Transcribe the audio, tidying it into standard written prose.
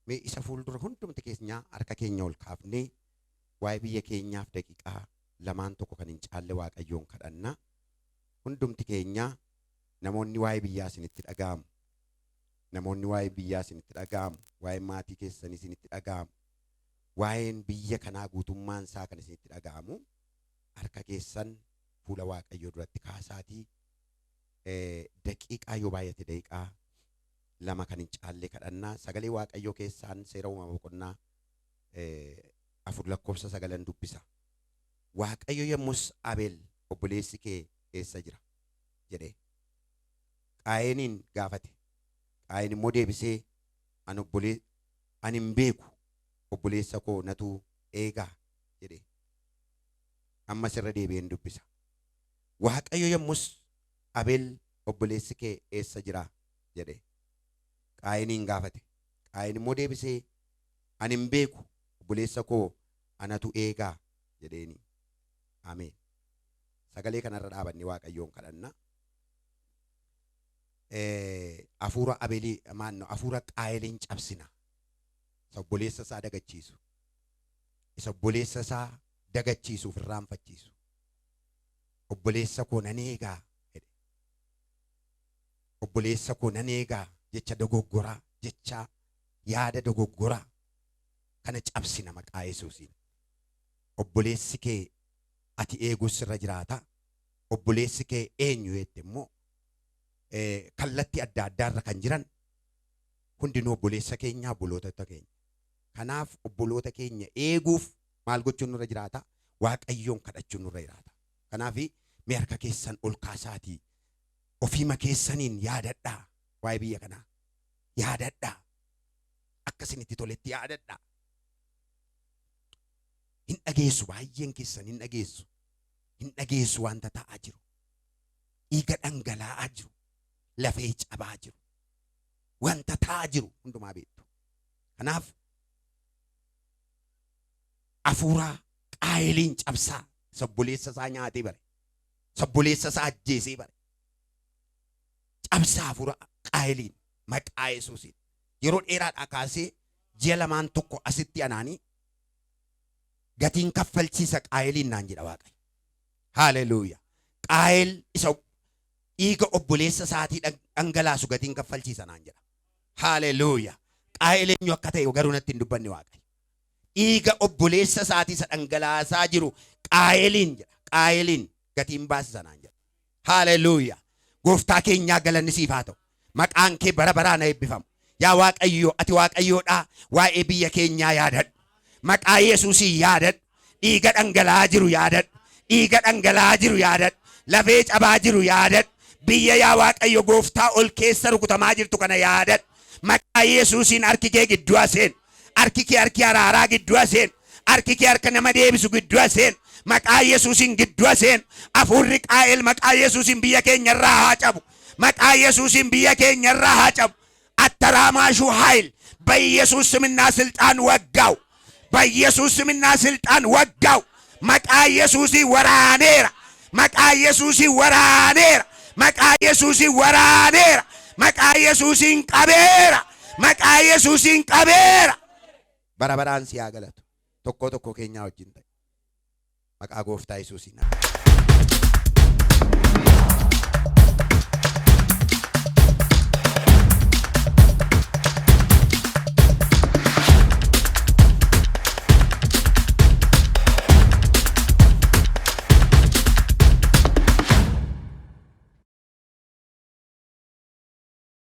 Mee isa fuuldura hundumti keenya harka keenya ol kaafnee waa'ee biyya keenyaaf daqiiqaa lamaan tokko kan hin caalle Waaqayyoon kadhanna. Hundumti keenya namoonni waa'ee biyyaa isinitti dhaga'amu. Namoonni waa'ee biyyaa isinitti dhaga'amu. Waa'ee maatii keessanii isinitti dhaga'amu. Waa'een biyya kanaa guutummaan isaa kan isinitti dhaga'amu. Harka keessan fuula Waaqayyoo duratti kaasaatii daqiiqaa yoo baay'ate daqiiqaa lama kan hin caalle kadhannaa. Sagalee Waaqayyoo keessaan seera uumama boqonnaa 4:9 dubbisa. Waaqayyo yommus Abeel obboleessi kee eessa jira jedhee Qaayiniin gaafate. Qaayin immoo deebisee ani hin beeku obboleessa koo natu eegaa jedhee ammas irra deebi'een dubbisa. Waaqayyo yommus Abeel obboleessi kee eessa jira jedhee Qaayiniin gaafate. Qaayin immoo deebisee ani hin beeku obboleessa koo anatu eegaa jedheeni. Ameen. Sagalee kanarra dhaabannee Waaqayyoon kadhanna. Hafuura Abeelii hafuura Qaayiliin cabsina. Isa obboleessa isaa dagachiisu. Isa obboleessa isaa dagachiisuuf irraanfachiisu. Obboleessa koo nan eegaa jedhe. Obboleessa koo nan eegaa jecha dogoggoraa, jecha yaada dogoggoraa kana cabsina maqaa Yesuusiin. Obboleessi kee ati eeguus irra jiraata. Obboleessi kee eenyu jette immoo kallattii adda addaarra kan jiran hundinuu obboleessa keenya, obboloota keenya. Kanaaf obboloota keenya eeguuf maal gochuun nurra jiraata? Waaqayyoon kadhachuun nurra jiraata. Kanaaf mee harka keessan ol kaasaatii ofiima keessaniin yaadadhaa. Waa'ee biyya kanaa yaadadhaa. Akkasinitti toletti yaadadhaa. Hin dhageessu, baay'een keessan hin dhageessu. Hin dhageessu wanta ta'aa jiru. Dhiiga dhangala'aa jiru. Lafee cabaa jiru. Wanta ta'aa jiru hundumaa beektu. Kanaaf hafuura Qaayiliin cabsaa. Obboleessa isaa nyaatee bare. Obboleessa isaa ajjeesee bare. Cabsaa hafuura Qaayiliin maqaa Yesuusiin. Yeroo dheeraadhaa kaasee ji'a lamaan tokko asitti anaanii gatiin kaffalchiisa Qaayiliin naan jedha Waaqayyo. Haleluuyaa. Qaayil isa dhiiga obboleessa isaatii dhangalaasu gatiin kaffalchiisa naan jedha. Haleluuyaa. Qaayil eenyu akka ta'e garuu natti hin dubbanne Waaqayyo. Dhiiga obboleessa isaatii isa dhangalaasaa jiru Qaayiliin jedha. Qaayiliin gatiin baasisa naan jedha. Haleluuyaa. Gooftaa keenyaa galanni siif haa ta'u. Maqaan kee bara baraan eebbifamu. Yaa Waaqayyo, ati Waaqayyoodhaa. Waa'ee biyya keenyaa yaadadhu. Maqaa Yesuusii yaadadhu. Dhiiga dhangala'aa jiru yaadadhu. Dhiiga dhangala'aa jiru yaadadhu. Lafee cabaa jiru yaadadhu. Biyya yaa Waaqayyo gooftaa ol keessa rukutamaa jirtu kana yaadadhu. Maqaa Yesuusiin harki kee gidduu aseen. Harki kee harki araaraa gidduu aseen. Harki kee harka nama deebisu gidduu aseen. Maqaa Yesuusiin gidduu aseen. Hafuurri Qaayil maqaa Yesuusiin biyya keenya irraa haa cabu. Maqaa Yesuusiin biyya keenya irraa haa cabu. አተራማሹ ኃይል በኢየሱስ ስምና ስልጣን ወጋው። በኢየሱስ ስምና ስልጣን ወጋው። መቃ ኢየሱስ ወራኔራ መቃ ኢየሱስ ወራኔራ መቃ ኢየሱስ ወራኔራ መቃ ኢየሱስ ቀቤራ መቃ ኢየሱስ ቀቤራ በረበራን ሲያገለቱ ቶኮ ቶኮ ኬኛ ወጅንተ መቃ ጎፍታ ኢየሱስና